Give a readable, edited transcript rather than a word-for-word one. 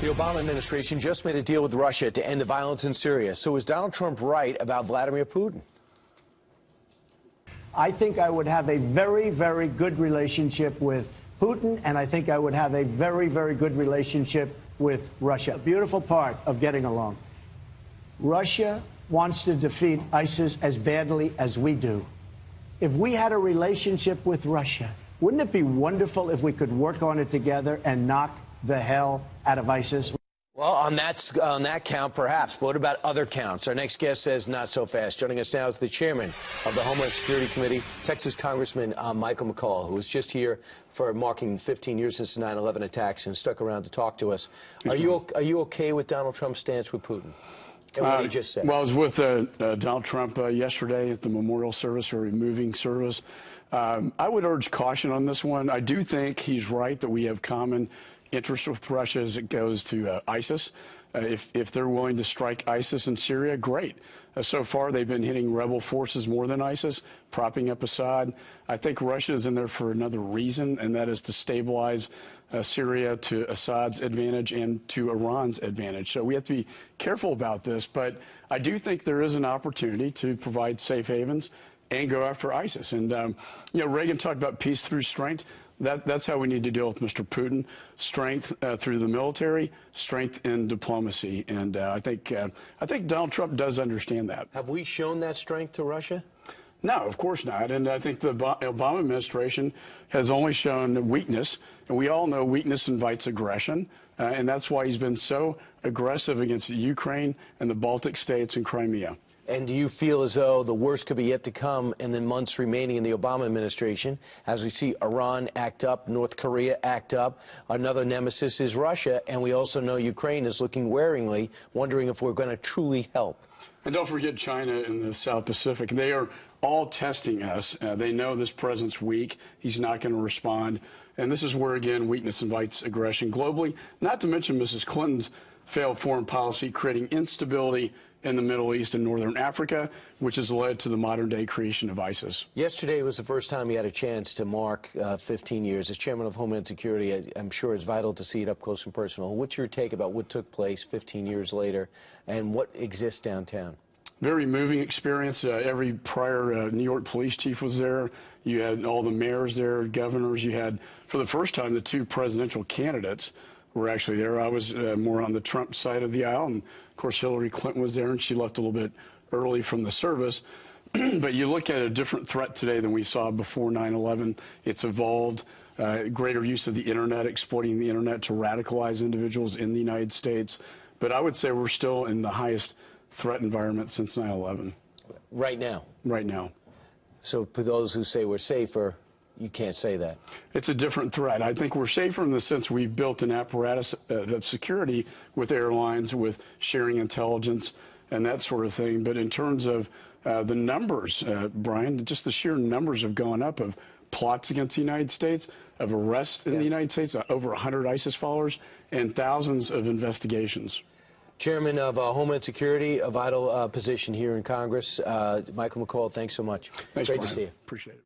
The Obama administration just made a deal with Russia to end the violence in Syria. So is Donald Trump right about Vladimir Putin? I think I would have a very, very good relationship with Putin, and I think I would have a very, very good relationship with Russia. The beautiful part of getting along. Russia wants to defeat ISIS as badly as we do. If we had a relationship with Russia, wouldn't it be wonderful if we could work on it together and knock the hell out of ISIS? Well, on that count, perhaps. But what about other counts? Our next guest says not so fast. Joining us now is the chairman of the Homeland Security Committee, Texas Congressman Michael McCaul, who was just here for marking 15 years since the 9/11 attacks and stuck around to talk to us. Are you okay with Donald Trump's stance with Putin? And what he just said? Well, I was with Donald Trump yesterday at the memorial service, or moving service. I would urge caution on this one. I do think he's right that we have common interest with Russia as it goes to ISIS. If they're willing to strike ISIS in Syria, great. So far, they've been hitting rebel forces more than ISIS, propping up Assad. I think Russia is in there for another reason, and that is to stabilize Syria to Assad's advantage and to Iran's advantage. So we have to be careful about this, but I do think there is an opportunity to provide safe havens and go after ISIS. And, you know, Reagan talked about peace through strength. That's how we need to deal with Mr. Putin. Strength through the military, strength in diplomacy. And I think Donald Trump does understand that. Have we shown that strength to Russia? No, of course not. And I think the Obama administration has only shown weakness. And we all know weakness invites aggression. And that's why he's been so aggressive against Ukraine and the Baltic states and Crimea. And do you feel as though the worst could be yet to come in the months remaining in the Obama administration, as we see Iran act up, North Korea act up, another nemesis is Russia, and we also know Ukraine is looking waringly, wondering if we're going to truly help? And don't forget China and the South Pacific. They are all testing us. They know this president's weak. He's not going to respond. And this is where, again, weakness invites aggression globally, not to mention Mrs. Clinton's failed foreign policy, creating instability in the Middle East and Northern Africa, which has led to the modern-day creation of ISIS. Yesterday was the first time you had a chance to mark 15 years. As chairman of Homeland Security, I'm sure it's vital to see it up close and personal. What's your take about what took place 15 years later and what exists downtown? Very moving experience. Every prior New York police chief was there. You had all the mayors there, governors. You had, for the first time, the two presidential candidates were actually there. I was more on the Trump side of the aisle, and of course Hillary Clinton was there, and she left a little bit early from the service. But you look at a different threat today than we saw before 9/11. It's evolved, greater use of the internet, exploiting the internet to radicalize individuals in the United States. But I would say we're still in the highest threat environment since 9/11. Right now? Right now. So for those who say we're safer, you can't say that. It's a different threat. I think we're safer in the sense we've built an apparatus of security with airlines, with sharing intelligence and that sort of thing. But in terms of the numbers, Brian, just the sheer numbers have gone up of plots against the United States, of arrests in the United States, over 100 ISIS followers, and thousands of investigations. Chairman of Homeland Security, a vital position here in Congress. Michael McCaul, thanks so much. Thanks, Great Brian. to see you. Appreciate it.